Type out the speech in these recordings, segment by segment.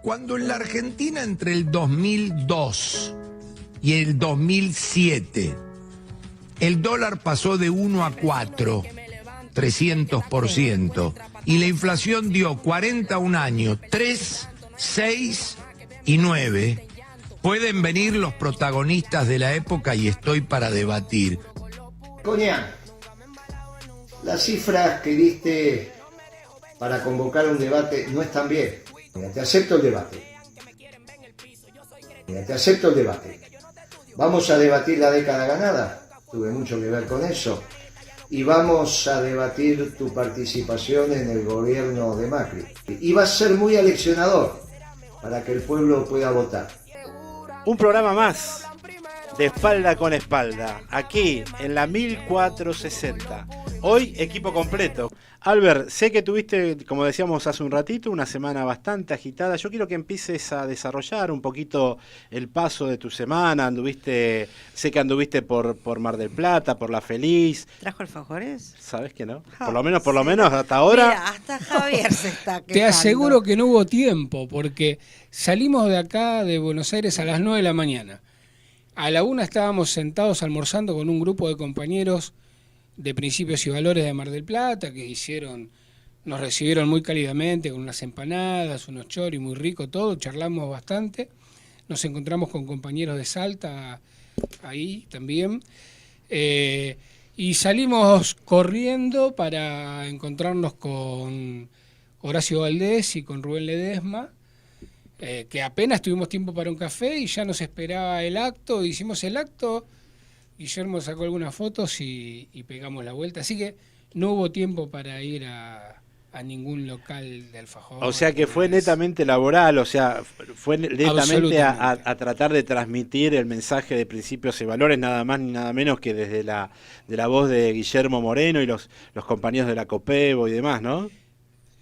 Cuando en la Argentina entre el 2002 y el 2007 el dólar pasó de 1 a 4, 300%, y la inflación dio 40 un año, 3, 6 y 9, pueden venir los protagonistas de la época y estoy para debatir. Coña, las cifras que diste para convocar un debate no están bien. Te acepto el debate. Te acepto el debate. Vamos a debatir la década ganada. Tuve mucho que ver con eso. Y vamos a debatir tu participación en el gobierno de Macri. Y va a ser muy aleccionador para que el pueblo pueda votar. Un programa más de Espalda con Espalda, aquí en la 1460. Hoy equipo completo. Albert, sé que tuviste, como decíamos hace un ratito, una semana bastante agitada. Yo quiero que empieces a desarrollar un poquito el paso de tu semana. Sé que anduviste por Mar del Plata, por La Feliz. ¿Trajo alfajores? ¿Sabes que no? Por lo menos hasta ahora. Mira, hasta Javier se está quejando. Te aseguro que no hubo tiempo, porque salimos de acá, de Buenos Aires, a las 9 de la mañana. A la 1 estábamos sentados almorzando con un grupo de compañeros de Principios y Valores de Mar del Plata, que nos recibieron muy cálidamente, con unas empanadas, unos choris muy ricos, todo, charlamos bastante. Nos encontramos con compañeros de Salta ahí también. Y salimos corriendo para encontrarnos con Horacio Valdés y con Rubén Ledesma, que apenas tuvimos tiempo para un café y ya nos esperaba el acto. Hicimos el acto, Guillermo sacó algunas fotos y pegamos la vuelta. Así que no hubo tiempo para ir a ningún local de alfajor. O sea que fue netamente laboral, o sea, fue netamente a tratar de transmitir el mensaje de Principios y Valores, nada más ni nada menos que desde de la voz de Guillermo Moreno y los compañeros de la COPEBO y demás, ¿no?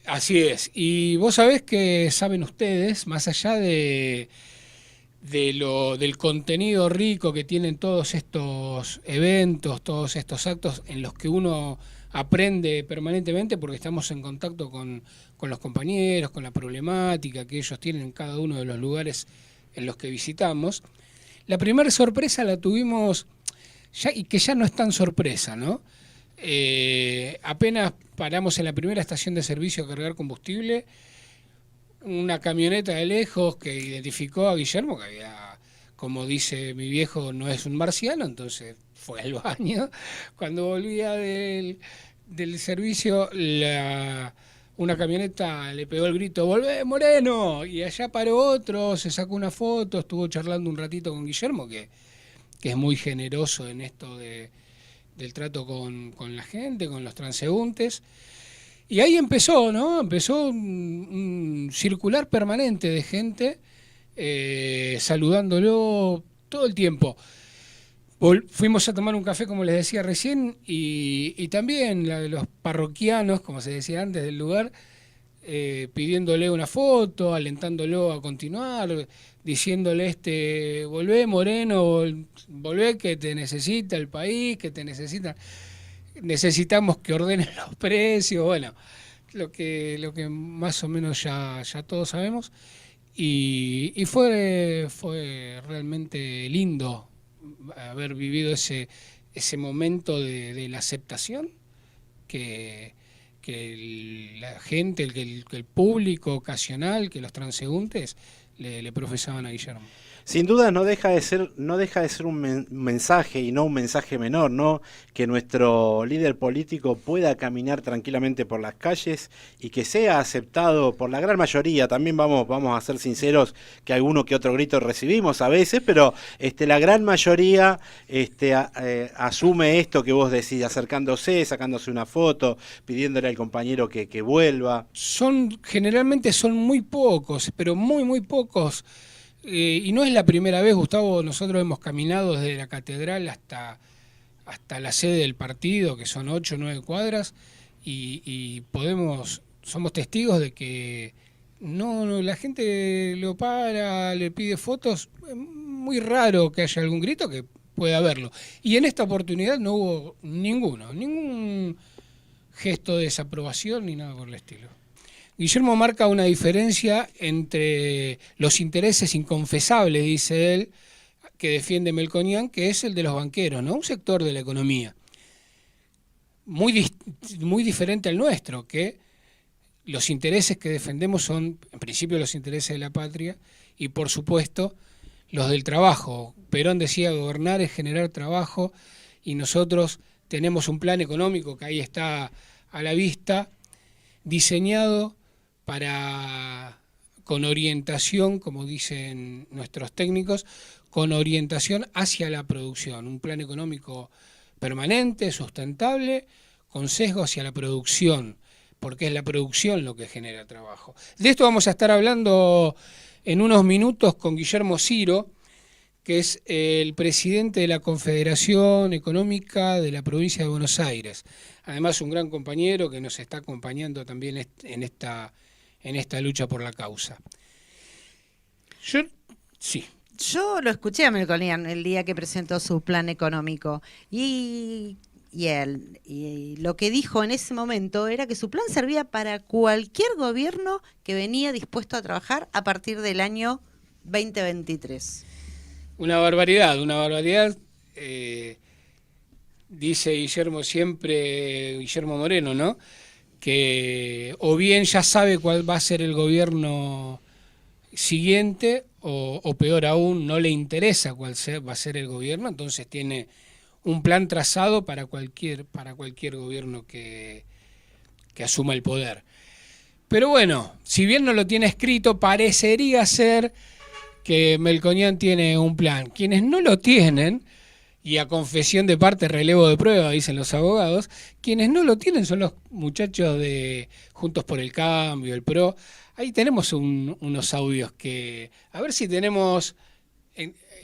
Así es. Y vos sabés que saben ustedes, más allá del contenido rico que tienen todos estos eventos, todos estos actos en los que uno aprende permanentemente, porque estamos en contacto con los compañeros, con la problemática que ellos tienen en cada uno de los lugares en los que visitamos. La primera sorpresa la tuvimos, y que ya no es tan sorpresa, ¿no? Apenas paramos en la primera estación de servicio a cargar combustible, una camioneta de lejos que identificó a Guillermo, que había, como dice mi viejo, no es un marciano, entonces fue al baño. Cuando volvía del servicio, una camioneta le pegó el grito: ¡Volvé, Moreno! Y allá paró otro, se sacó una foto, estuvo charlando un ratito con Guillermo, que es muy generoso en esto del trato con la gente, con los transeúntes. Y ahí empezó, ¿no? Empezó un circular permanente de gente saludándolo todo el tiempo. Fuimos a tomar un café, como les decía recién, y también los parroquianos, como se decía antes, del lugar, pidiéndole una foto, alentándolo a continuar, diciéndole volvé, Moreno, volvé, que te necesita el país, que te necesitamos que ordenen los precios, bueno, lo que más o menos ya todos sabemos, y fue realmente lindo haber vivido ese momento de la aceptación que la gente, que el público ocasional, que los transeúntes le profesaban a Guillermo. Sin duda no deja de ser un mensaje, y no un mensaje menor, ¿no? Que nuestro líder político pueda caminar tranquilamente por las calles y que sea aceptado por la gran mayoría. También vamos a ser sinceros que alguno que otro grito recibimos a veces, pero la gran mayoría asume esto que vos decís, acercándose, sacándose una foto, pidiéndole al compañero que vuelva. Generalmente son muy pocos, pero muy, muy pocos. Y no es la primera vez, Gustavo. Nosotros hemos caminado desde la catedral hasta la sede del partido, que son 8 o 9 cuadras, y somos testigos de que no, la gente lo para, le pide fotos. Es muy raro que haya algún grito, que pueda haberlo. Y en esta oportunidad no hubo ningún gesto de desaprobación ni nada por el estilo. Guillermo marca una diferencia entre los intereses inconfesables, dice él, que defiende Melconian, que es el de los banqueros, ¿no? Un sector de la economía muy diferente al nuestro, que los intereses que defendemos son, en principio, los intereses de la patria y, por supuesto, los del trabajo. Perón decía, gobernar es generar trabajo, y nosotros tenemos un plan económico que ahí está a la vista, diseñado con orientación, como dicen nuestros técnicos, con orientación hacia la producción. Un plan económico permanente, sustentable, con sesgo hacia la producción, porque es la producción lo que genera trabajo. De esto vamos a estar hablando en unos minutos con Guillermo Ciro, que es el presidente de la Confederación Económica de la Provincia de Buenos Aires. Además, un gran compañero que nos está acompañando también en esta lucha por la causa. Yo lo escuché a Melconian el día que presentó su plan económico y lo que dijo en ese momento era que su plan servía para cualquier gobierno que venía dispuesto a trabajar a partir del año 2023. Una barbaridad. Dice Guillermo Moreno, ¿no? Que o bien ya sabe cuál va a ser el gobierno siguiente, o peor aún, no le interesa cuál va a ser el gobierno, entonces tiene un plan trazado para cualquier gobierno que asuma el poder. Pero bueno, si bien no lo tiene escrito, parecería ser que Melconian tiene un plan. Quienes no lo tienen, y a confesión de parte, relevo de prueba, dicen los abogados, quienes no lo tienen son los muchachos de Juntos por el Cambio, el PRO. Ahí tenemos unos audios que, a ver si tenemos,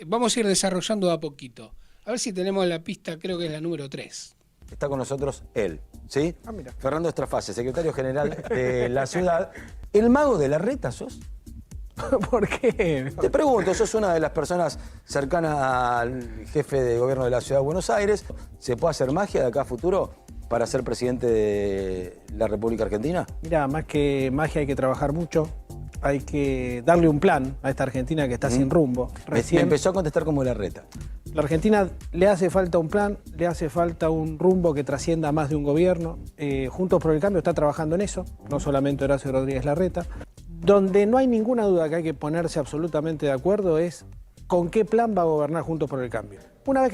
vamos a ir desarrollando de a poquito. A ver si tenemos la pista, creo que es la número 3. Está con nosotros él, ¿sí? Mira. Fernando Estrafase, secretario general de la ciudad. ¿El mago de la reta sos? ¿Por qué? Te pregunto, sos una de las personas cercanas al jefe de gobierno de la ciudad de Buenos Aires. ¿Se puede hacer magia de acá a futuro para ser presidente de la República Argentina? Mira, más que magia hay que trabajar mucho. Hay que darle un plan a esta Argentina que está sin rumbo. Me empezó a contestar como la reta. La Argentina le hace falta un plan, le hace falta un rumbo que trascienda a más de un gobierno. Juntos por el Cambio está trabajando en eso, no solamente Horacio Rodríguez Larreta. Donde no hay ninguna duda que hay que ponerse absolutamente de acuerdo es con qué plan va a gobernar Juntos por el Cambio. Una vez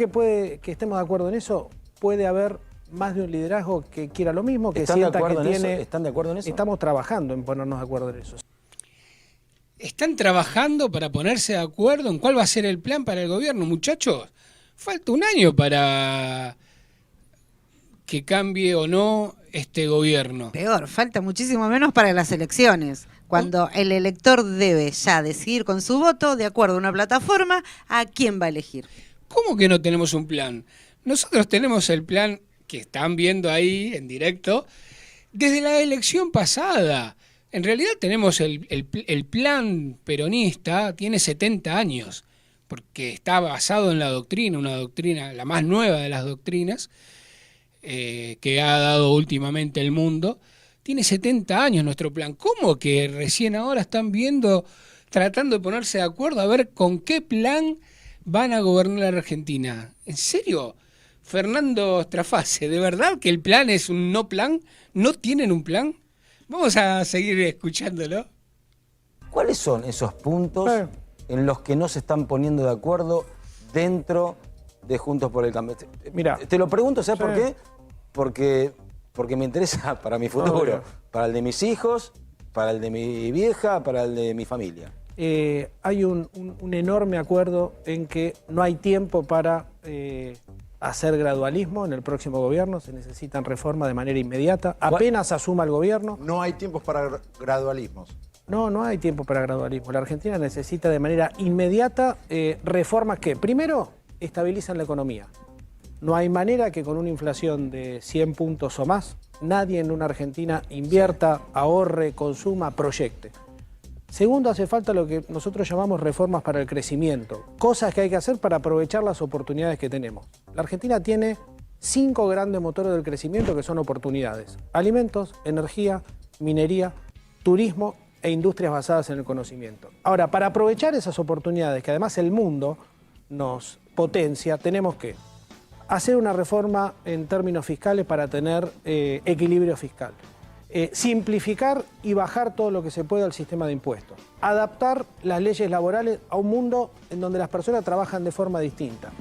que estemos de acuerdo en eso, puede haber más de un liderazgo que quiera lo mismo, que sienta que tiene... ¿Están de acuerdo en eso? Estamos trabajando en ponernos de acuerdo en eso. ¿Están trabajando para ponerse de acuerdo en cuál va a ser el plan para el gobierno, muchachos? Falta un año para que cambie o no este gobierno. Peor, falta muchísimo menos para las elecciones, cuando el elector debe ya decidir con su voto, de acuerdo a una plataforma, a quién va a elegir. ¿Cómo que no tenemos un plan? Nosotros tenemos el plan que están viendo ahí en directo desde la elección pasada. En realidad tenemos el plan peronista, tiene 70 años, porque está basado en la doctrina, una doctrina, la más nueva de las doctrinas, que ha dado últimamente el mundo. Tiene 70 años nuestro plan. ¿Cómo que recién ahora están tratando de ponerse de acuerdo a ver con qué plan van a gobernar la Argentina? ¿En serio? Fernando Estrafase, ¿de verdad que el plan es un no plan? ¿No tienen un plan? Vamos a seguir escuchándolo. ¿Cuáles son esos puntos en los que no se están poniendo de acuerdo dentro de Juntos por el Cambio? Mira, te lo pregunto, ¿sabes por qué? Porque me interesa para mi futuro, para el de mis hijos, para el de mi vieja, para el de mi familia. Hay un enorme acuerdo en que no hay tiempo para hacer gradualismo en el próximo gobierno. Se necesitan reformas de manera inmediata. Apenas asuma el gobierno. No hay tiempos para gradualismos. No hay tiempo para gradualismo. La Argentina necesita de manera inmediata reformas que, primero, estabilizan la economía. No hay manera que con una inflación de 100 puntos o más, nadie en una Argentina invierta, ahorre, consuma, proyecte. Segundo, hace falta lo que nosotros llamamos reformas para el crecimiento. Cosas que hay que hacer para aprovechar las oportunidades que tenemos. La Argentina tiene 5 grandes motores del crecimiento que son oportunidades: alimentos, energía, minería turismo e industrias basadas en el conocimiento. Ahora, para aprovechar esas oportunidades, que además el mundo nos potencia, tenemos que hacer una reforma en términos fiscales para tener equilibrio fiscal. Simplificar y bajar todo lo que se pueda al sistema de impuestos. Adaptar las leyes laborales a un mundo en donde las personas trabajan de forma distinta.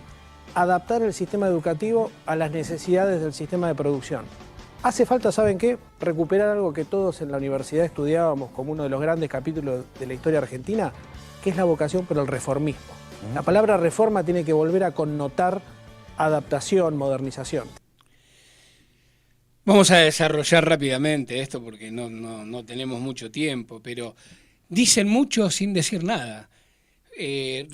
Adaptar el sistema educativo a las necesidades del sistema de producción. Hace falta, ¿saben qué? Recuperar algo que todos en la universidad estudiábamos como uno de los grandes capítulos de la historia argentina, que es la vocación por el reformismo. La palabra reforma tiene que volver a connotar adaptación, modernización. Vamos a desarrollar rápidamente esto porque no tenemos mucho tiempo, pero dicen mucho sin decir nada. Te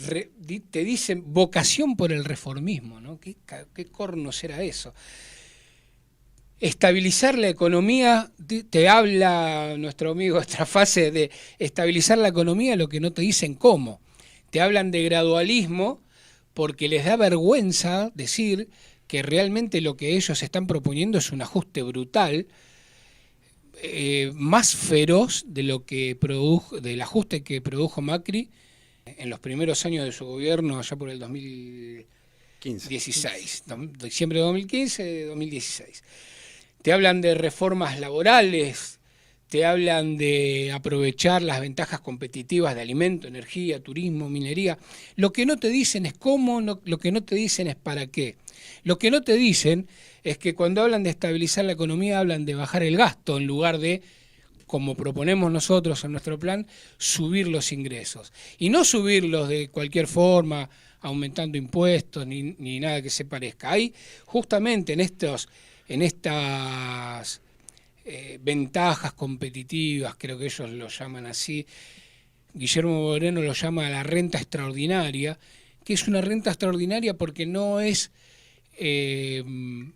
dicen vocación por el reformismo, ¿no? ¿Qué corno será eso? Estabilizar la economía, te habla nuestro amigo Estrafase de estabilizar la economía, lo que no te dicen cómo. Te hablan de gradualismo porque les da vergüenza decir que realmente lo que ellos están proponiendo es un ajuste brutal, más feroz de lo que del ajuste que produjo Macri en los primeros años de su gobierno, allá por el 2016, diciembre de 2015, 2016. Te hablan de reformas laborales, te hablan de aprovechar las ventajas competitivas de alimento, energía, turismo, minería. Lo que no te dicen es cómo, lo que no te dicen es para qué. Lo que no te dicen es que cuando hablan de estabilizar la economía hablan de bajar el gasto en lugar de, como proponemos nosotros en nuestro plan, subir los ingresos. Y no subirlos de cualquier forma, aumentando impuestos ni nada que se parezca. Hay justamente en estas ventajas competitivas, creo que ellos lo llaman así, Guillermo Moreno lo llama la renta extraordinaria, que es una renta extraordinaria porque no es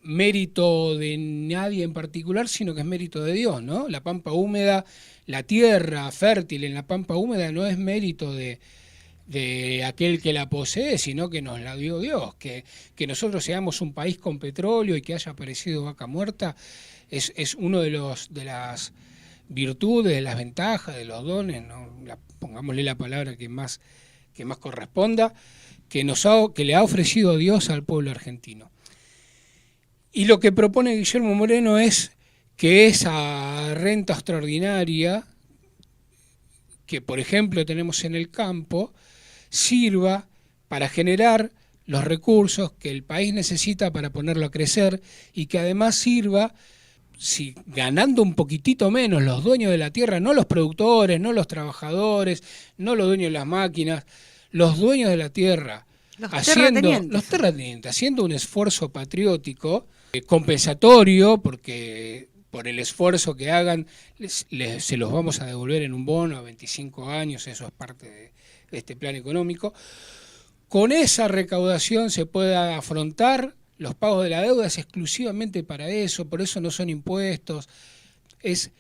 mérito de nadie en particular, sino que es mérito de Dios, ¿no? La pampa húmeda, la tierra fértil en la pampa húmeda no es mérito de aquel que la posee, sino que nos la dio Dios. Que nosotros seamos un país con petróleo y que haya aparecido vaca muerta es uno de las virtudes, de las ventajas, de los dones, ¿no? Pongámosle la palabra que más corresponda, que le ha ofrecido Dios al pueblo argentino. Y lo que propone Guillermo Moreno es que esa renta extraordinaria, que por ejemplo tenemos en el campo, sirva para generar los recursos que el país necesita para ponerlo a crecer y que además sirva, si ganando un poquitito menos los dueños de la tierra, no los productores, no los trabajadores, no los dueños de las máquinas, los dueños de la tierra, los terratenientes, haciendo un esfuerzo patriótico, compensatorio, porque por el esfuerzo que hagan se los vamos a devolver en un bono a 25 años, eso es parte de este plan económico. Con esa recaudación se pueda afrontar los pagos de la deuda, es exclusivamente para eso, por eso no son impuestos, es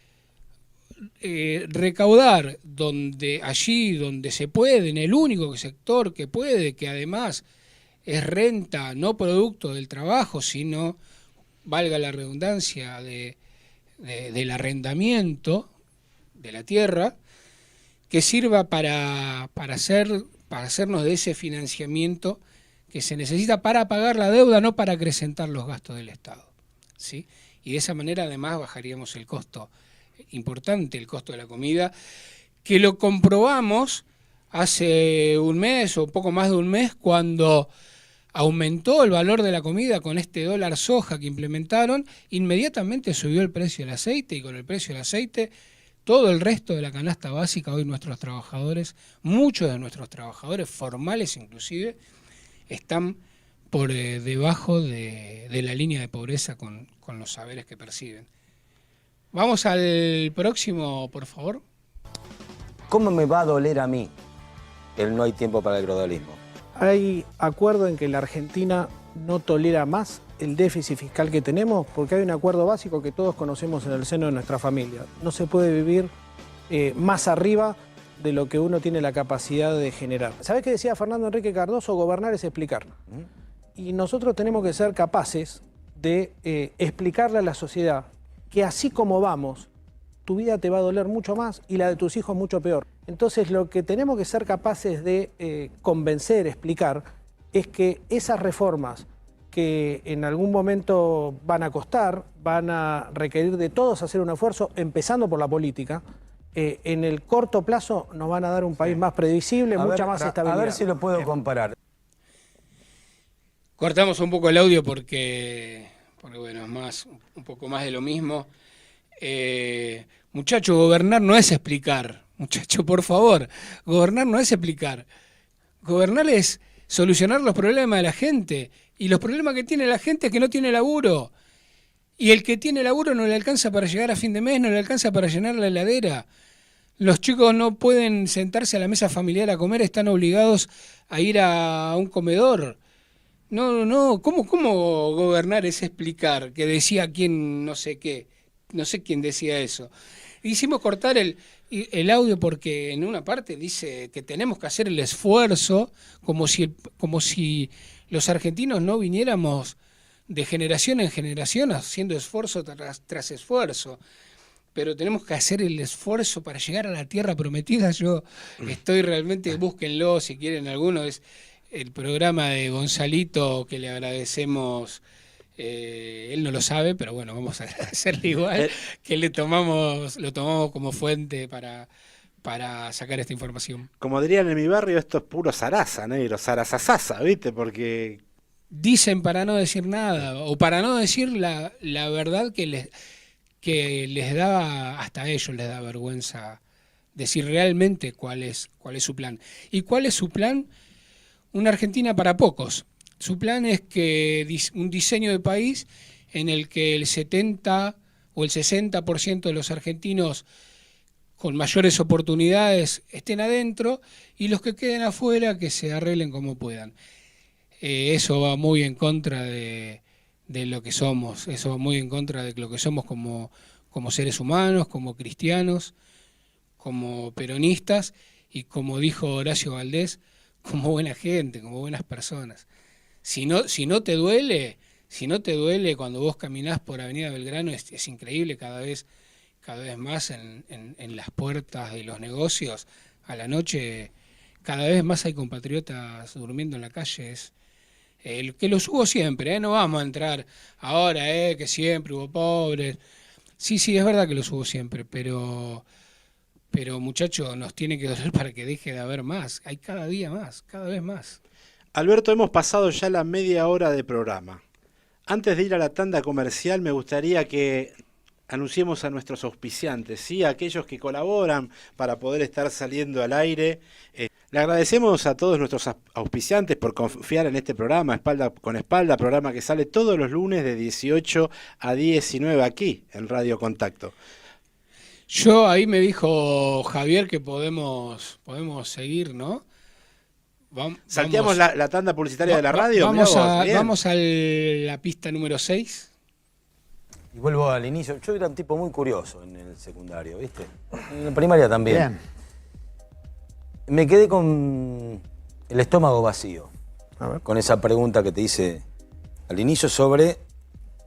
recaudar allí donde se puede, en el único sector que puede, que además es renta, no producto del trabajo, sino, valga la redundancia, del arrendamiento de la tierra, que sirva para hacernos de ese financiamiento que se necesita para pagar la deuda, no para acrecentar los gastos del Estado, ¿sí? Y de esa manera además bajaríamos el costo importante, el costo de la comida, que lo comprobamos hace un mes o poco más de un mes cuando aumentó el valor de la comida con este dólar soja que implementaron, inmediatamente subió el precio del aceite y con el precio del aceite todo el resto de la canasta básica. Hoy nuestros trabajadores, muchos de nuestros trabajadores formales inclusive, están por debajo de la línea de pobreza con los saberes que perciben. Vamos al próximo, por favor. ¿Cómo me va a doler a mí el no hay tiempo para el gradualismo? Hay acuerdo en que la Argentina no tolera más el déficit fiscal que tenemos porque hay un acuerdo básico que todos conocemos en el seno de nuestra familia. No se puede vivir más arriba de lo que uno tiene la capacidad de generar. ¿Sabés qué decía Fernando Enrique Cardoso? Gobernar es explicar. Y nosotros tenemos que ser capaces de explicarle a la sociedad que así como vamos, tu vida te va a doler mucho más y la de tus hijos mucho peor. Entonces lo que tenemos que ser capaces de convencer, explicar, es que esas reformas que en algún momento van a costar, van a requerir de todos hacer un esfuerzo, empezando por la política, en el corto plazo nos van a dar un país más previsible, mucha más estabilidad. A ver si lo puedo comparar. Cortamos un poco el audio porque bueno, es un poco más de lo mismo. Muchacho, gobernar no es explicar. Muchacho, por favor, gobernar no es explicar. Gobernar es solucionar los problemas de la gente. Y los problemas que tiene la gente es que no tiene laburo. Y el que tiene laburo no le alcanza para llegar a fin de mes, no le alcanza para llenar la heladera. Los chicos no pueden sentarse a la mesa familiar a comer, están obligados a ir a un comedor. No, ¿cómo gobernar es explicar? Que decía quién, no sé qué, no sé quién decía eso. Hicimos cortar el audio porque en una parte dice que tenemos que hacer el esfuerzo, como si los argentinos no viniéramos de generación en generación haciendo esfuerzo tras esfuerzo. Pero tenemos que hacer el esfuerzo para llegar a la tierra prometida. Yo estoy realmente, búsquenlo si quieren alguno, es el programa de Gonzalito, que le agradecemos, él no lo sabe, pero bueno, vamos a agradecerle igual, que lo tomamos como fuente para sacar esta información. Como dirían en mi barrio, esto es puro zaraza, negro, zarazazasa, ¿viste? Porque dicen para no decir nada, o para no decir la verdad que les da, hasta a ellos les da vergüenza decir realmente cuál es su plan. ¿Y cuál es su plan? Una Argentina para pocos. Su plan es que un diseño de país en el que el 70 o el 60% de los argentinos con mayores oportunidades estén adentro y los que queden afuera que se arreglen como puedan. Eso va muy en contra de lo que somos, eso va muy en contra de lo que somos como seres humanos, como cristianos, como peronistas y, como dijo Horacio Valdés, como buena gente, como buenas personas. Si no te duele cuando vos caminás por Avenida Belgrano, es increíble cada vez más en las puertas de los negocios a la noche, cada vez más hay compatriotas durmiendo en la calle. Que los hubo siempre, no vamos a entrar ahora, que siempre hubo pobres. Sí, es verdad que los hubo siempre, pero muchachos, nos tiene que doler para que deje de haber más. Hay cada día más, cada vez más. Alberto, hemos pasado ya la media hora de programa. Antes de ir a la tanda comercial, me gustaría que anunciemos a nuestros auspiciantes, ¿sí? A aquellos que colaboran para poder estar saliendo al aire. Le agradecemos a todos nuestros auspiciantes por confiar en este programa, Espalda con Espalda, programa que sale todos los lunes de 18 a 19 aquí en Radio Contacto. Ahí me dijo Javier que podemos seguir, ¿no? Salteamos la tanda publicitaria de la radio. Vamos a la pista número 6. Y vuelvo al inicio. Yo era un tipo muy curioso en el secundario, ¿viste? En la primaria también. Bien. Me quedé con el estómago vacío. A ver. Con esa pregunta que te hice al inicio sobre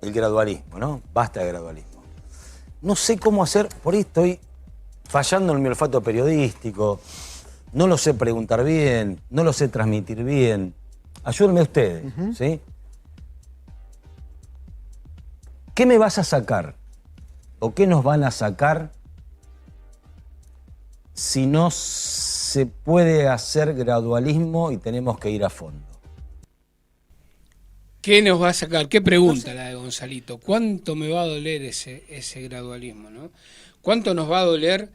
el gradualismo, ¿no? Basta de gradualismo. No sé cómo hacer, por ahí estoy fallando en mi olfato periodístico, no lo sé preguntar bien, no lo sé transmitir bien. Ayúdenme ustedes, ¿sí? ¿Qué me vas a sacar? ¿O qué nos van a sacar si no se puede hacer gradualismo y tenemos que ir a fondo? ¿Qué nos va a sacar? ¿Qué pregunta la de Gonzalito? ¿Cuánto me va a doler ese gradualismo, ¿no? ¿Cuánto nos va a doler?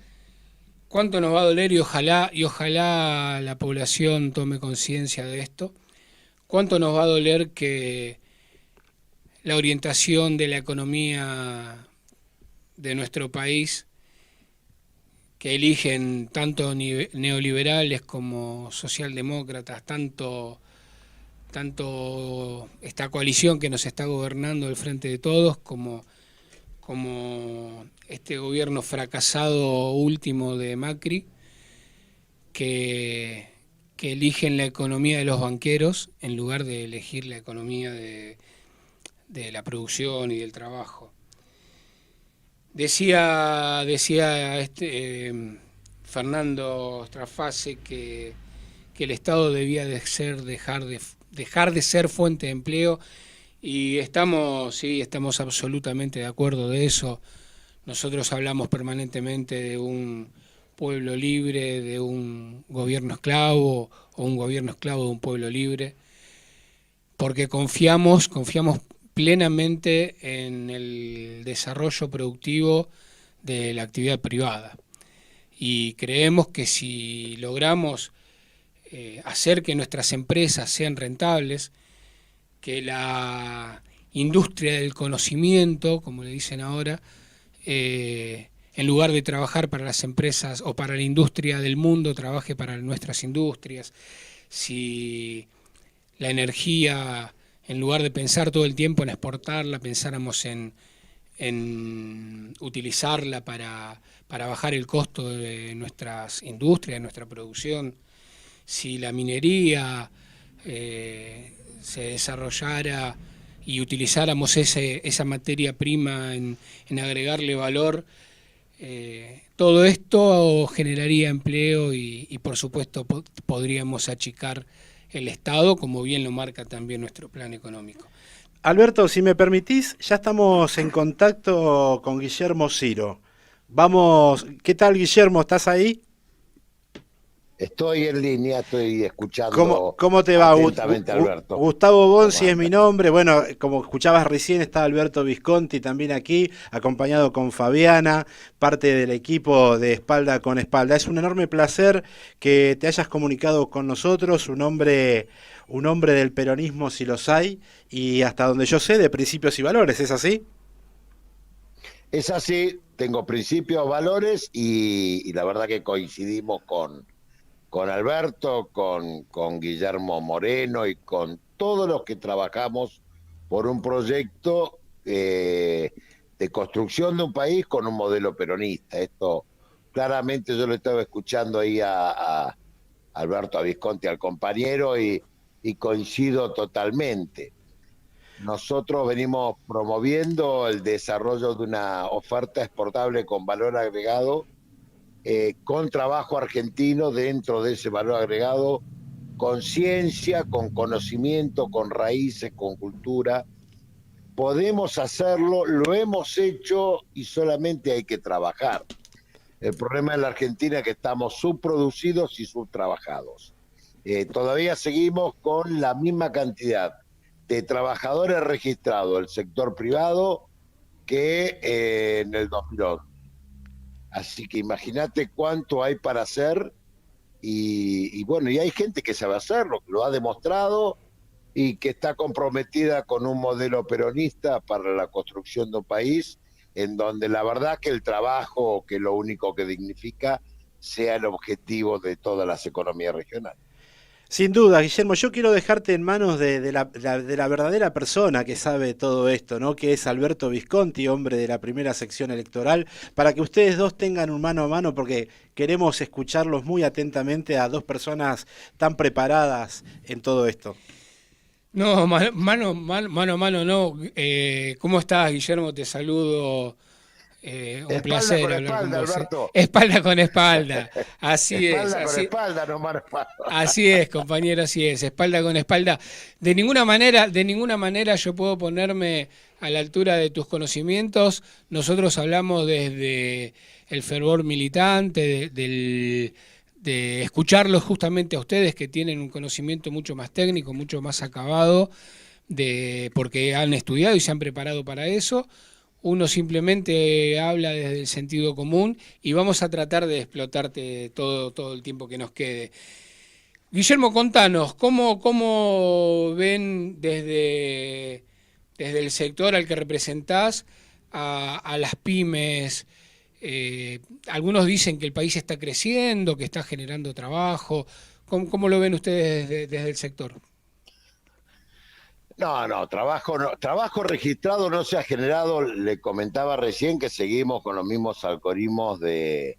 ¿Cuánto nos va a doler? Y ojalá la población tome conciencia de esto. ¿Cuánto nos va a doler que la orientación de la economía de nuestro país, que eligen tanto neoliberales como socialdemócratas, tanto esta coalición que nos está gobernando del Frente de Todos, como este gobierno fracasado último de Macri, que eligen la economía de los banqueros en lugar de elegir la economía de la producción y del trabajo? Decía Fernando Strafase que el Estado debía dejar de ser fuente de empleo, y estamos absolutamente de acuerdo de eso. Nosotros hablamos permanentemente de un pueblo libre, de un gobierno esclavo, o un gobierno esclavo de un pueblo libre, porque confiamos plenamente en el desarrollo productivo de la actividad privada. Y creemos que si logramos hacer que nuestras empresas sean rentables, que la industria del conocimiento, como le dicen ahora, en lugar de trabajar para las empresas o para la industria del mundo, trabaje para nuestras industrias. Si la energía, en lugar de pensar todo el tiempo en exportarla, pensáramos en utilizarla para bajar el costo de nuestras industrias, de nuestra producción. Si la minería se desarrollara y utilizáramos esa materia prima en agregarle valor, todo esto generaría empleo y por supuesto podríamos achicar el Estado, como bien lo marca también nuestro plan económico. Alberto, si me permitís, ya estamos en contacto con Guillermo Ciro. Vamos, ¿qué tal, Guillermo? ¿Estás ahí? Estoy en línea, estoy escuchando ¿Cómo te va? atentamente, Alberto. Gustavo Bonsi ¿Cómo es mi anda? nombre. Bueno, como escuchabas recién, está Alberto Visconti también aquí, acompañado con Fabiana, parte del equipo de Espalda con Espalda. Es un enorme placer que te hayas comunicado con nosotros, un hombre del peronismo si los hay, y hasta donde yo sé, de principios y valores, ¿es así? Es así, tengo principios, valores y la verdad que coincidimos con Alberto, con Guillermo Moreno y con todos los que trabajamos por un proyecto de construcción de un país con un modelo peronista. Esto claramente yo lo estaba escuchando ahí a Alberto, a Visconti, al compañero, y coincido totalmente. Nosotros venimos promoviendo el desarrollo de una oferta exportable con valor agregado, con trabajo argentino dentro de ese valor agregado, con ciencia, con conocimiento, con raíces, con cultura. Podemos hacerlo, lo hemos hecho y solamente hay que trabajar. El problema en la Argentina es que estamos subproducidos y subtrabajados. Todavía seguimos con la misma cantidad de trabajadores registrados del sector privado que en el 2011. Así que imagínate cuánto hay para hacer y bueno, y hay gente que sabe hacerlo, que lo ha demostrado y que está comprometida con un modelo peronista para la construcción de un país en donde la verdad que el trabajo, que lo único que dignifica, sea el objetivo de todas las economías regionales. Sin duda, Guillermo, yo quiero dejarte en manos de la verdadera persona que sabe todo esto, ¿no? Que es Alberto Visconti, hombre de la primera sección electoral, para que ustedes dos tengan un mano a mano, porque queremos escucharlos muy atentamente a dos personas tan preparadas en todo esto. No, mano a mano no. ¿Cómo estás, Guillermo? Te saludo. Un Espalda placer con hablar con espalda, vos. Alberto. Espalda con espalda. Así es. Espalda con espalda, no mano a mano. Así es, compañero, así es. Espalda con espalda. De ninguna manera yo puedo ponerme a la altura de tus conocimientos. Nosotros hablamos desde el fervor militante, de escucharlos justamente a ustedes, que tienen un conocimiento mucho más técnico, mucho más acabado, porque han estudiado y se han preparado para eso. Uno simplemente habla desde el sentido común y vamos a tratar de explotarte todo el tiempo que nos quede. Guillermo, contanos, ¿cómo ven desde el sector al que representás a las pymes? Algunos dicen que el país está creciendo, que está generando trabajo. ¿Cómo lo ven ustedes desde el sector? No, trabajo registrado no se ha generado. Le comentaba recién que seguimos con los mismos algoritmos del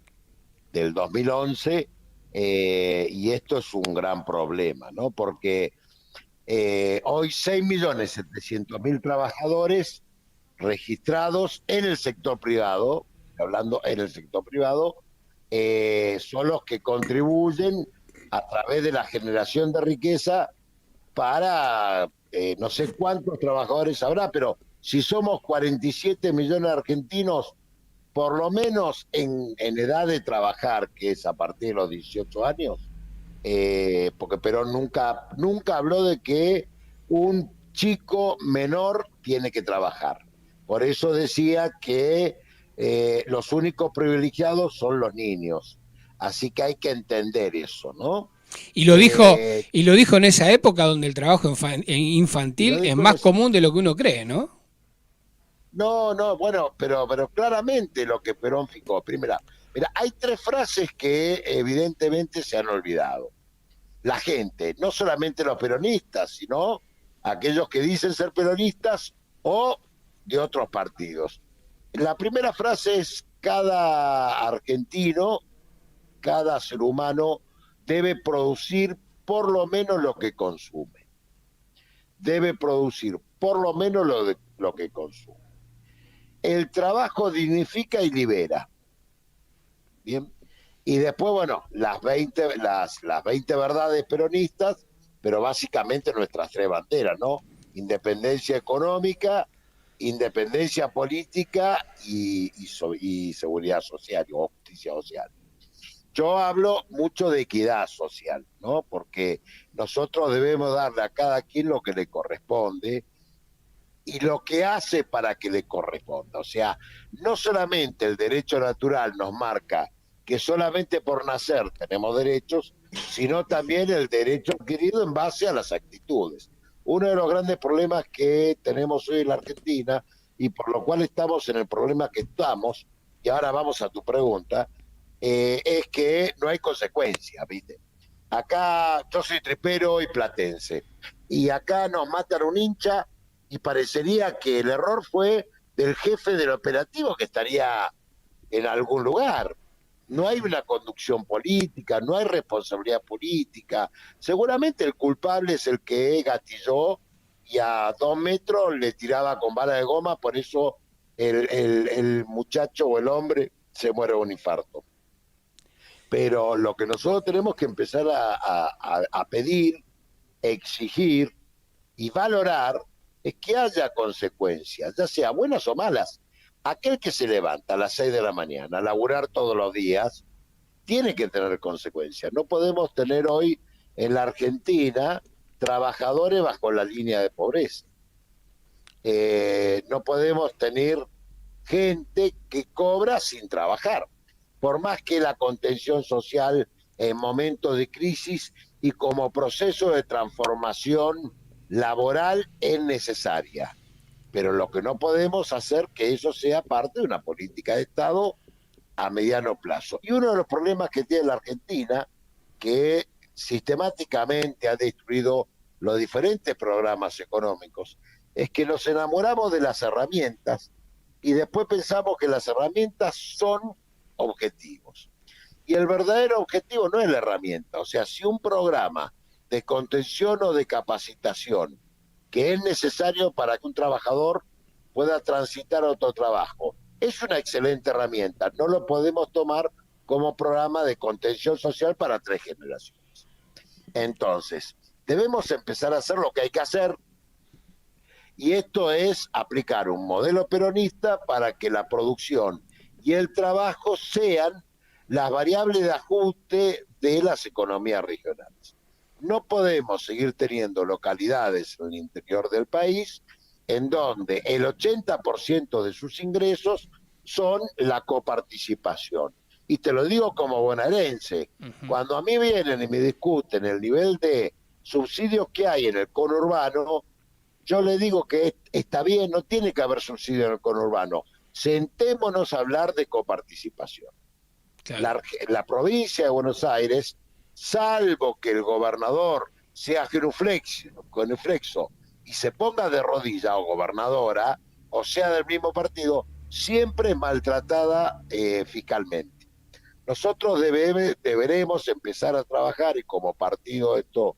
2011, y esto es un gran problema, ¿no? Porque hoy 6.700.000 trabajadores registrados en el sector privado, hablando en el sector privado, son los que contribuyen a través de la generación de riqueza para no sé cuántos trabajadores habrá, pero si somos 47 millones de argentinos, por lo menos en edad de trabajar, que es a partir de los 18 años, porque Perón nunca habló de que un chico menor tiene que trabajar. Por eso decía que los únicos privilegiados son los niños. Así que hay que entender eso, ¿no? Y lo dijo en esa época donde el trabajo infantil es más común de lo que uno cree, ¿no? No, bueno, pero claramente lo que Perón fijó. Mira, hay tres frases que evidentemente se han olvidado. La gente, no solamente los peronistas, sino aquellos que dicen ser peronistas o de otros partidos. La primera frase es: cada argentino, cada ser humano debe producir por lo menos lo que consume. Debe producir por lo menos lo que consume. El trabajo dignifica y libera. Bien. Y después, bueno, las 20 verdades peronistas, pero básicamente nuestras tres banderas, ¿no? Independencia económica, independencia política y seguridad social o justicia social. Yo hablo mucho de equidad social, ¿no? Porque nosotros debemos darle a cada quien lo que le corresponde y lo que hace para que le corresponda. O sea, no solamente el derecho natural nos marca que solamente por nacer tenemos derechos, sino también el derecho adquirido en base a las actitudes. Uno de los grandes problemas que tenemos hoy en la Argentina, y por lo cual estamos en el problema que estamos, y ahora vamos a tu pregunta, es que no hay consecuencias, ¿viste? Acá yo soy tripero y platense, y acá nos matan un hincha y parecería que el error fue del jefe del operativo que estaría en algún lugar. No hay una conducción política, no hay responsabilidad política. Seguramente el culpable es el que gatilló y a 2 metros le tiraba con bala de goma, por eso el muchacho o el hombre se muere de un infarto. Pero lo que nosotros tenemos que empezar a pedir, exigir y valorar es que haya consecuencias, ya sea buenas o malas. Aquel que se levanta a las 6 de la mañana a laburar todos los días, tiene que tener consecuencias. No podemos tener hoy en la Argentina trabajadores bajo la línea de pobreza. No podemos tener gente que cobra sin trabajar. Por más que la contención social en momentos de crisis y como proceso de transformación laboral es necesaria. Pero lo que no podemos hacer que eso sea parte de una política de Estado a mediano plazo. Y uno de los problemas que tiene la Argentina, que sistemáticamente ha destruido los diferentes programas económicos, es que nos enamoramos de las herramientas y después pensamos que las herramientas son objetivos. Y el verdadero objetivo no es la herramienta. O sea, si un programa de contención o de capacitación que es necesario para que un trabajador pueda transitar a otro trabajo, es una excelente herramienta. No lo podemos tomar como programa de contención social para 3 generaciones. Entonces, debemos empezar a hacer lo que hay que hacer, y esto es aplicar un modelo peronista para que la producción y el trabajo sean las variables de ajuste de las economías regionales. No podemos seguir teniendo localidades en el interior del país en donde el 80% de sus ingresos son la coparticipación. Y te lo digo como bonaerense, cuando a mí vienen y me discuten el nivel de subsidios que hay en el conurbano, yo le digo que está bien, no tiene que haber subsidio en el conurbano. Sentémonos a hablar de coparticipación. Claro. La provincia de Buenos Aires, salvo que el gobernador sea genuflexo y se ponga de rodilla, o gobernadora, o sea del mismo partido, siempre es maltratada fiscalmente. Nosotros deberemos empezar a trabajar, y como partido esto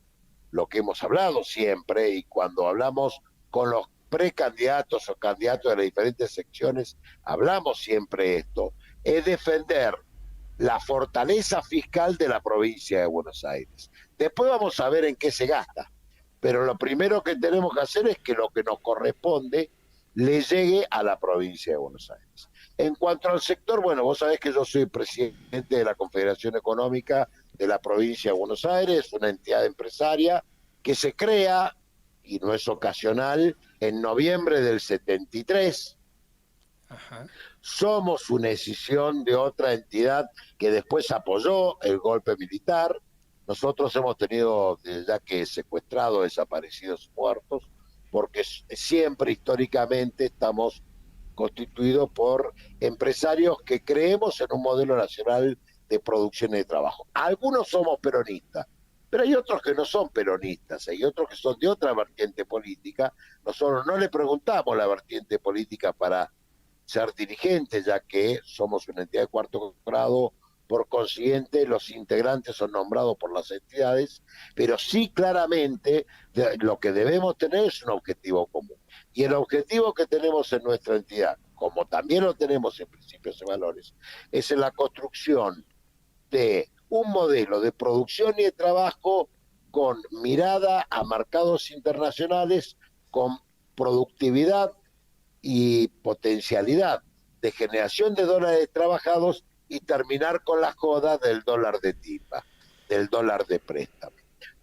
lo que hemos hablado siempre, y cuando hablamos con los precandidatos o candidatos de las diferentes secciones hablamos siempre esto, es defender la fortaleza fiscal de la provincia de Buenos Aires. Después vamos a ver en qué se gasta, pero lo primero que tenemos que hacer es que lo que nos corresponde le llegue a la provincia de Buenos Aires. En cuanto al sector, bueno, vos sabés que yo soy presidente de la Confederación Económica de la provincia de Buenos Aires, una entidad empresaria que se crea, y no es ocasional, en noviembre del 73. Ajá. Somos una escisión de otra entidad que después apoyó el golpe militar. Nosotros hemos tenido ya que secuestrados, desaparecidos, muertos, porque siempre históricamente estamos constituidos por empresarios que creemos en un modelo nacional de producción y de trabajo. Algunos somos peronistas, pero hay otros que no son peronistas, hay otros que son de otra vertiente política. Nosotros no le preguntamos la vertiente política para ser dirigentes, ya que somos una entidad de cuarto grado, por consiguiente los integrantes son nombrados por las entidades, pero sí claramente lo que debemos tener es un objetivo común. Y el objetivo que tenemos en nuestra entidad, como también lo tenemos en Principios y Valores, es en la construcción de un modelo de producción y de trabajo con mirada a mercados internacionales, con productividad y potencialidad de generación de dólares trabajados y terminar con la joda del dólar de timba, del dólar de préstamo.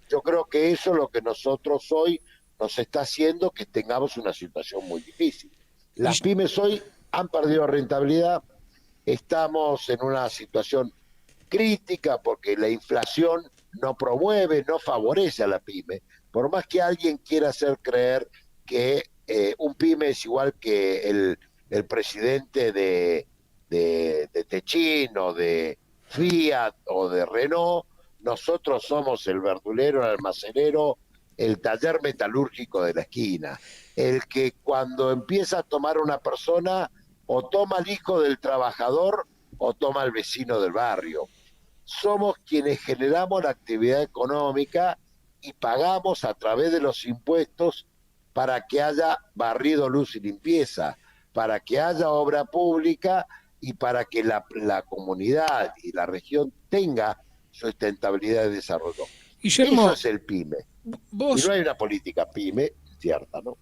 Yo creo que eso es lo que nosotros hoy nos está haciendo que tengamos una situación muy difícil. Las pymes hoy han perdido rentabilidad, estamos en una situación crítica porque la inflación no promueve, no favorece a la pyme. Por más que alguien quiera hacer creer que un pyme es igual que el presidente de Techin o de Fiat o de Renault, nosotros somos el verdulero, el almacenero, el taller metalúrgico de la esquina, el que cuando empieza a tomar una persona o toma al hijo del trabajador o toma al vecino del barrio. Somos quienes generamos la actividad económica y pagamos a través de los impuestos para que haya barrido, luz y limpieza, para que haya obra pública y para que la comunidad y la región tenga sustentabilidad y desarrollo. Guillermo, eso es el PYME. Vos, y no hay una política PYME cierta, ¿no?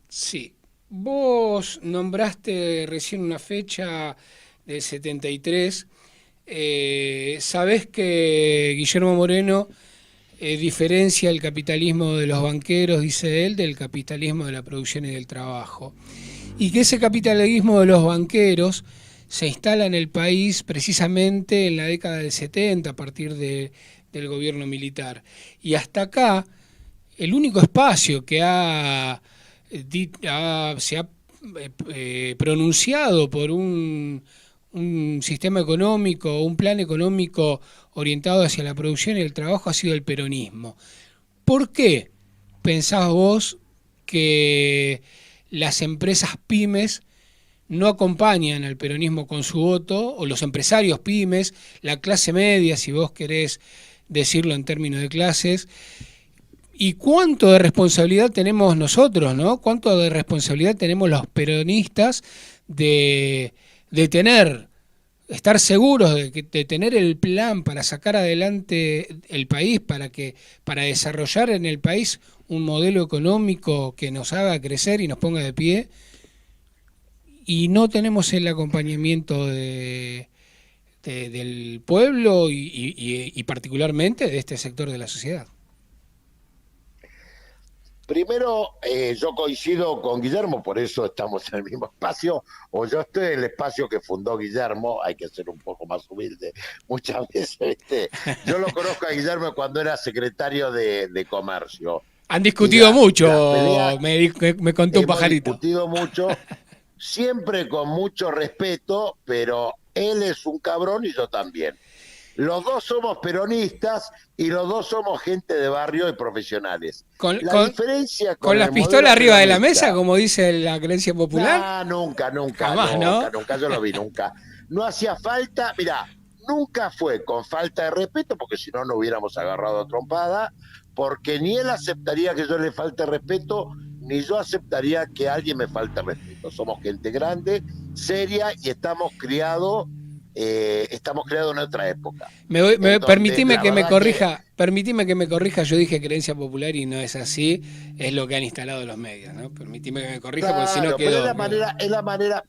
Sí. Vos nombraste recién una fecha del 73. Sabés que Guillermo Moreno diferencia el capitalismo de los banqueros, dice él, del capitalismo de la producción y del trabajo. Y que ese capitalismo de los banqueros se instala en el país precisamente en la década del 70, a partir del gobierno militar. Y hasta acá, el único espacio que se ha pronunciado por un sistema económico, un plan económico orientado hacia la producción y el trabajo ha sido el peronismo. ¿Por qué pensás vos que las empresas pymes no acompañan al peronismo con su voto, o los empresarios pymes, la clase media, si vos querés decirlo en términos de clases? ¿Y cuánto de responsabilidad tenemos nosotros, ¿no? ¿Cuánto de responsabilidad tenemos los peronistas de estar seguros de tener el plan para sacar adelante el país, para desarrollar en el país un modelo económico que nos haga crecer y nos ponga de pie? Y no tenemos el acompañamiento del pueblo y particularmente de este sector de la sociedad. Primero, yo coincido con Guillermo, por eso estamos en el mismo espacio, o yo estoy en el espacio que fundó Guillermo. Hay que ser un poco más humilde muchas veces, ¿viste? Yo lo conozco a Guillermo cuando era secretario de Comercio. Han discutido mucho, me contó un pajarito. Hemos discutido mucho, siempre con mucho respeto, pero él es un cabrón y yo también. Los dos somos peronistas y los dos somos gente de barrio y profesionales. Diferencia con las pistolas arriba de la mesa, como dice la creencia popular. No, nunca, jamás, nunca, yo lo vi, nunca. No hacía falta, mirá, nunca fue con falta de respeto, porque si no, no hubiéramos agarrado a trompada, porque ni él aceptaría que yo le falte respeto, ni yo aceptaría que alguien me falte respeto. Somos gente grande, seria, y estamos criados en otra época. Permitime que me corrija, yo dije creencia popular y no es así, es lo que han instalado los medios, ¿no? Permitime que me corrija, porque si no pero quedó. es la manera,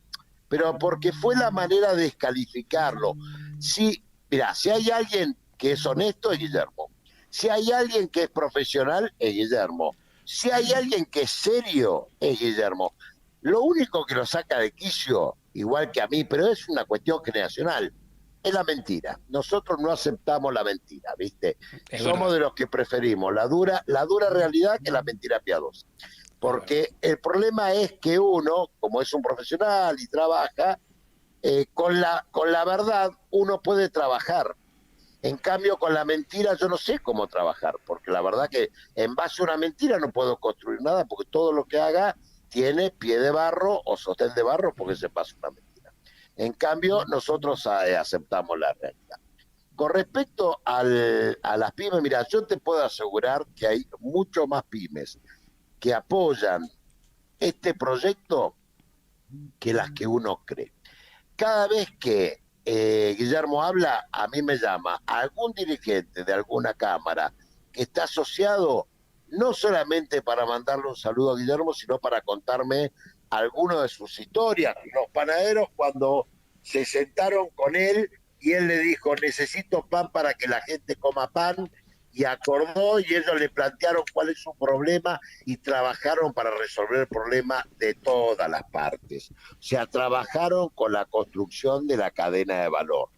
pero porque fue la manera de descalificarlo. Si, mira, si hay alguien que es honesto, es Guillermo. Si hay alguien que es profesional, es Guillermo. Si hay alguien que es serio, es Guillermo. Lo único que lo saca de quicio, igual que a mí, pero es una cuestión generacional, es la mentira. Nosotros no aceptamos la mentira, ¿viste? Somos de los que preferimos la dura realidad que la mentira piadosa. Porque el problema es que uno, como es un profesional y trabaja, con la verdad uno puede trabajar. En cambio, con la mentira yo no sé cómo trabajar, porque la verdad que en base a una mentira no puedo construir nada, porque todo lo que haga tiene pie de barro o sostén de barro, porque se pasa una mentira. En cambio, nosotros aceptamos la realidad. Con respecto a las pymes, mira, yo te puedo asegurar que hay mucho más pymes que apoyan este proyecto que las que uno cree. Cada vez que Guillermo habla, a mí me llama algún dirigente de alguna cámara que está asociado, no solamente para mandarle un saludo a Guillermo, sino para contarme alguna de sus historias. Los panaderos, cuando se sentaron con él y él le dijo, necesito pan para que la gente coma pan, y acordó, y ellos le plantearon cuál es su problema y trabajaron para resolver el problema de todas las partes. O sea, trabajaron con la construcción de la cadena de valor.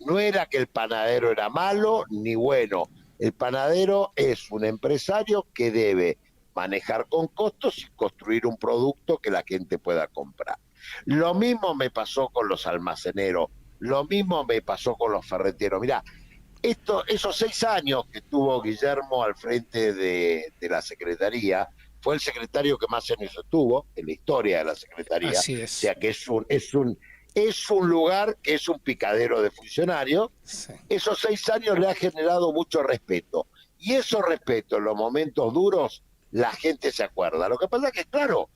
No era que el panadero era malo ni bueno. El panadero es un empresario que debe manejar con costos y construir un producto que la gente pueda comprar. Lo mismo me pasó con los almaceneros, lo mismo me pasó con los ferreteros. Mirá, esos 6 años que tuvo Guillermo al frente de la Secretaría, fue el secretario que más años estuvo en la historia de la Secretaría. Así es. O sea que es un lugar que es un picadero de funcionarios. Sí. Esos 6 años le ha generado mucho respeto. Y esos respeto en los momentos duros, la gente se acuerda. Lo que pasa es que, claro,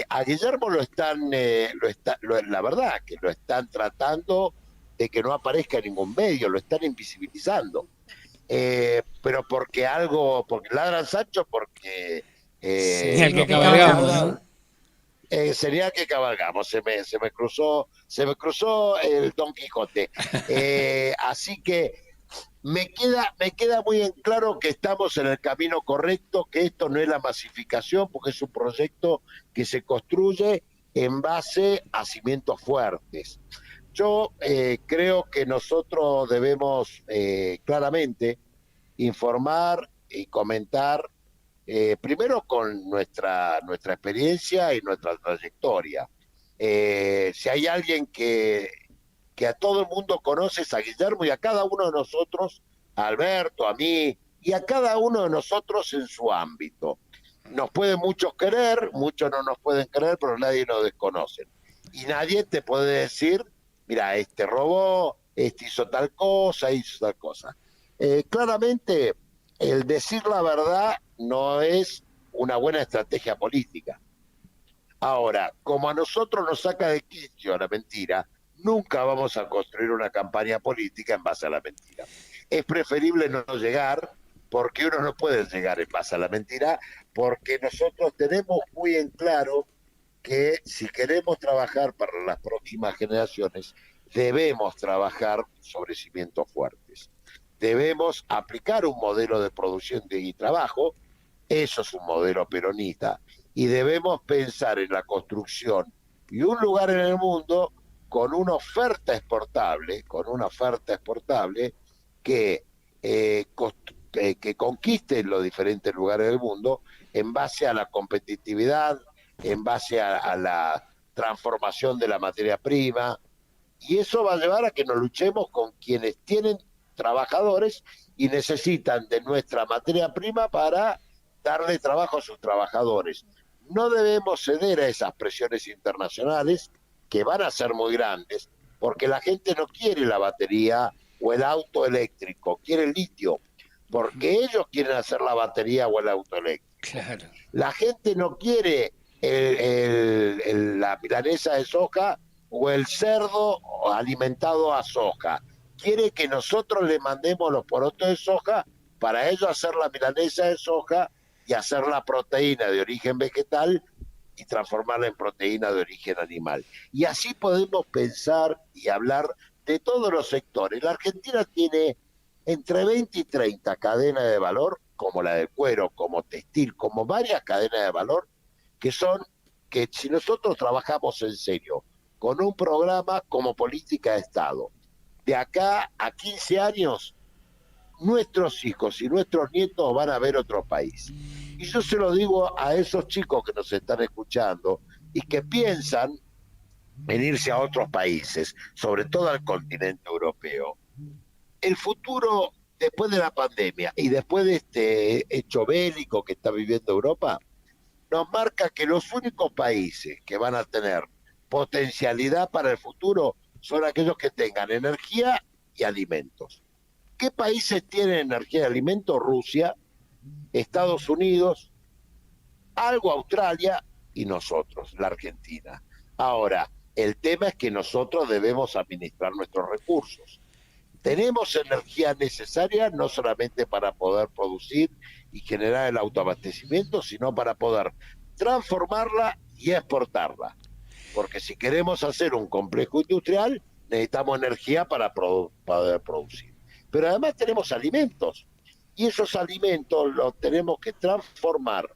a Guillermo la verdad, que lo están tratando de que no aparezca en ningún medio, lo están invisibilizando. Pero porque ladran Sancho, porque... señal que cabalgamos, ¿no? Sería que cabalgamos, se me cruzó el Don Quijote. Así que me queda muy en claro que estamos en el camino correcto, que esto no es la masificación, porque es un proyecto que se construye en base a cimientos fuertes. Yo creo que nosotros debemos claramente informar y comentar, primero con nuestra experiencia y nuestra trayectoria. Si hay alguien que a todo el mundo conoce, es a Guillermo, y a cada uno de nosotros, a Alberto, a mí, y a cada uno de nosotros en su ámbito. Nos pueden muchos querer, muchos no nos pueden querer, pero nadie nos desconoce. Y nadie te puede decir, mira, este robó, este hizo tal cosa. Claramente, el decir la verdad no es una buena estrategia política. Ahora, como a nosotros nos saca de quicio la mentira, nunca vamos a construir una campaña política en base a la mentira. Es preferible no llegar, porque uno no puede llegar en base a la mentira, porque nosotros tenemos muy en claro que si queremos trabajar para las próximas generaciones, debemos trabajar sobre cimientos fuertes. Debemos aplicar un modelo de producción y trabajo, eso es un modelo peronista, y debemos pensar en la construcción y un lugar en el mundo con una oferta exportable que conquiste los diferentes lugares del mundo en base a la competitividad, en base a la transformación de la materia prima, y eso va a llevar a que nos luchemos con quienes tienen trabajadores y necesitan de nuestra materia prima para darle trabajo a sus trabajadores. No debemos ceder a esas presiones internacionales que van a ser muy grandes, porque la gente no quiere la batería o el auto eléctrico, quiere el litio. porque ellos quieren hacer la batería o el auto eléctrico. Claro. La gente no quiere la milanesa de soja o el cerdo alimentado a soja. Quiere que nosotros le mandemos los porotos de soja para ellos hacer la milanesa de soja y hacer la proteína de origen vegetal y transformarla en proteína de origen animal. Y así podemos pensar y hablar de todos los sectores. La Argentina tiene entre 20 y 30 cadenas de valor, como la del cuero, como textil, como varias cadenas de valor, que son que si nosotros trabajamos en serio con un programa como política de Estado, de acá a 15 años, nuestros hijos y nuestros nietos van a ver otro país. Y yo se lo digo a esos chicos que nos están escuchando y que piensan en irse a otros países, sobre todo al continente europeo. El futuro, después de la pandemia y después de este hecho bélico que está viviendo Europa, nos marca que los únicos países que van a tener potencialidad para el futuro son aquellos que tengan energía y alimentos. ¿Qué países tienen energía y alimentos? Rusia, Estados Unidos, algo Australia y nosotros, la Argentina. Ahora, el tema es que nosotros debemos administrar nuestros recursos. Tenemos energía necesaria no solamente para poder producir y generar el autoabastecimiento, sino para poder transformarla y exportarla. Porque si queremos hacer un complejo industrial, necesitamos energía para poder producir. Pero además tenemos alimentos, y esos alimentos los tenemos que transformar,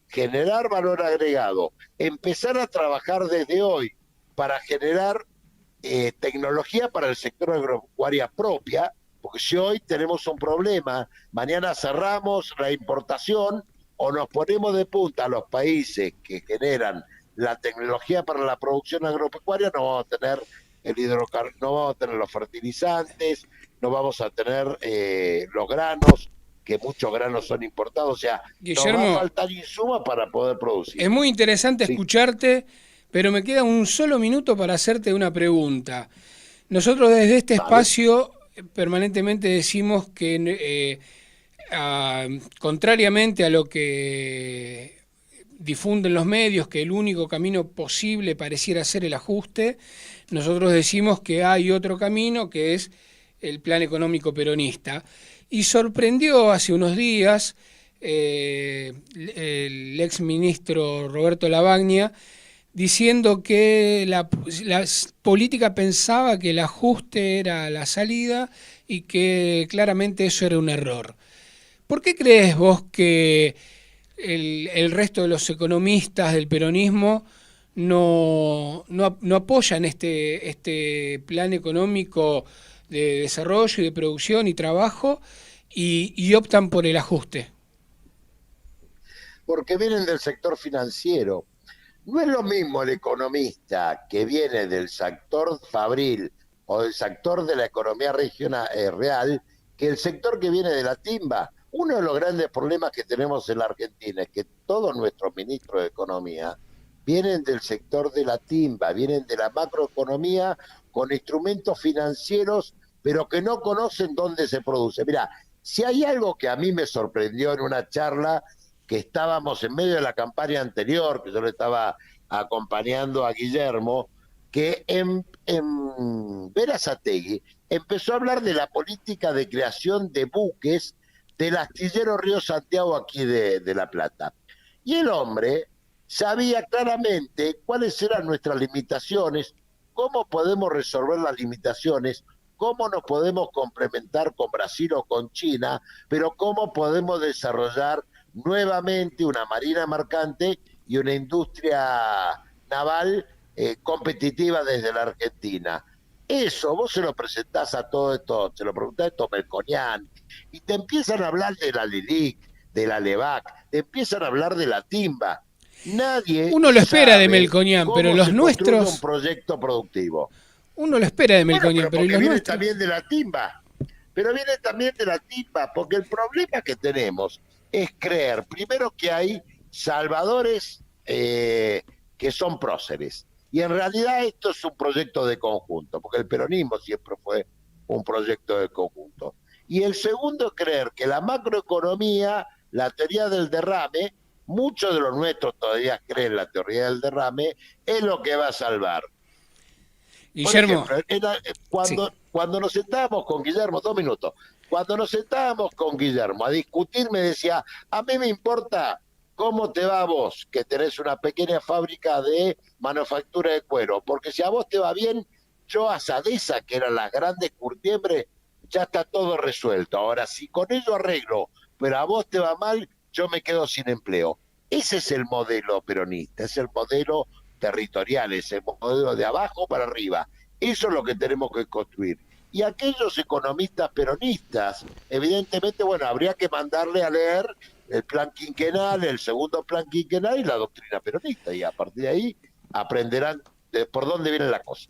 generar valor agregado, empezar a trabajar desde hoy para generar tecnología para el sector agropecuaria propia, porque si hoy tenemos un problema, mañana cerramos la importación o nos ponemos de punta a los países que generan la tecnología para la producción agropecuaria, no vamos a tener no vamos a tener los fertilizantes, no vamos a tener los granos, que muchos granos son importados, o sea, Guillermo, nos va a faltar insumos para poder producir. es muy interesante escucharte, pero me queda un solo minuto para hacerte una pregunta. Nosotros desde este espacio permanentemente decimos que, contrariamente a lo que difunden los medios, que el único camino posible pareciera ser el ajuste, nosotros decimos que hay otro camino, que es el plan económico peronista. Y sorprendió hace unos días el ex ministro Roberto Lavagna diciendo que la política pensaba que el ajuste era la salida y que claramente eso era un error. ¿Por qué crees vos que el resto de los economistas del peronismo no apoyan este plan económico de desarrollo y de producción y trabajo y optan por el ajuste? Porque vienen del sector financiero. No es lo mismo el economista que viene del sector fabril o del sector de la economía regional real que el sector que viene de la timba. Uno de los grandes problemas que tenemos en la Argentina es que todos nuestros ministros de Economía vienen del sector de la timba, vienen de la macroeconomía con instrumentos financieros, pero que no conocen dónde se produce. Mirá, si hay algo que a mí me sorprendió en una charla que estábamos en medio de la campaña anterior, que yo le estaba acompañando a Guillermo, que en Berazategui empezó a hablar de la política de creación de buques del astillero Río Santiago aquí de La Plata. Y el hombre sabía claramente cuáles eran nuestras limitaciones, cómo podemos resolver las limitaciones, cómo nos podemos complementar con Brasil o con China, pero cómo podemos desarrollar nuevamente una marina mercante y una industria naval competitiva desde la Argentina. Eso vos se lo presentás a todo esto, se lo preguntás a Melconian, y te empiezan a hablar de la LILIC, de la LEVAC, te empiezan a hablar de la timba. Nadie uno lo espera de Melconian, pero los se nuestros un proyecto productivo. Uno lo espera de Melconian, pero los viene nuestros también de la timba. Pero viene también de la timba, porque el problema que tenemos es creer, primero, que hay salvadores que son próceres. Y en realidad esto es un proyecto de conjunto, porque el peronismo siempre fue un proyecto de conjunto. Y el segundo, creer que la macroeconomía, la teoría del derrame, muchos de los nuestros todavía creen la teoría del derrame, es lo que va a salvar. Guillermo. Por ejemplo, cuando nos sentábamos con Guillermo, 2 minutos, cuando nos sentábamos con Guillermo a discutir, me decía, a mí me importa cómo te va a vos, que tenés una pequeña fábrica de manufactura de cuero, porque si a vos te va bien, yo a Sadesa, que eran las grandes curtiembres, ya está todo resuelto. Ahora, si con ello arreglo, pero a vos te va mal, yo me quedo sin empleo. Ese es el modelo peronista, es el modelo territorial, es el modelo de abajo para arriba. Eso es lo que tenemos que construir. Y aquellos economistas peronistas, evidentemente, bueno, habría que mandarle a leer el plan quinquenal, el segundo plan quinquenal y la doctrina peronista, y a partir de ahí aprenderán por dónde viene la cosa.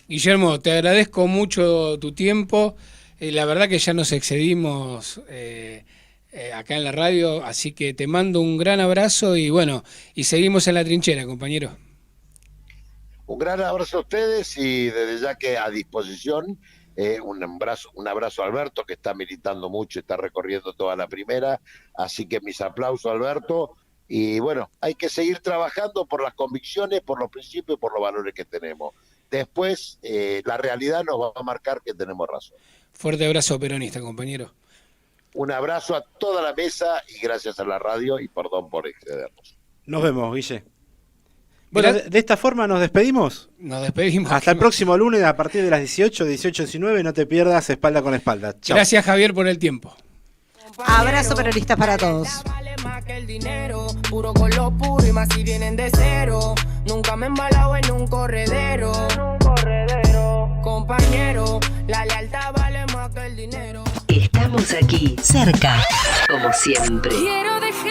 Guillermo, te agradezco mucho tu tiempo. La verdad que ya nos excedimos acá en la radio, así que te mando un gran abrazo y bueno, y seguimos en la trinchera, compañero. Un gran abrazo a ustedes y desde ya que a disposición, un abrazo a Alberto, que está militando mucho, está recorriendo toda la primera, así que mis aplausos, Alberto, y bueno, hay que seguir trabajando por las convicciones, por los principios y por los valores que tenemos. Después, la realidad nos va a marcar que tenemos razón. Fuerte abrazo peronista, compañero. Un abrazo a toda la mesa y gracias a la radio y perdón por excedernos. Nos vemos, Guille. Bueno, de esta forma nos despedimos. Nos despedimos. Hasta el próximo lunes a partir de las 18:19. No te pierdas Espalda con Espalda. Chau. Gracias, Javier, por el tiempo. Abrazo peronista para todos. Puro con lo puro y más si vienen de cero. Nunca me he embalado en un corredero. Compañero, la lealtad vale más que el dinero. Estamos aquí, cerca, como siempre. Quiero dejar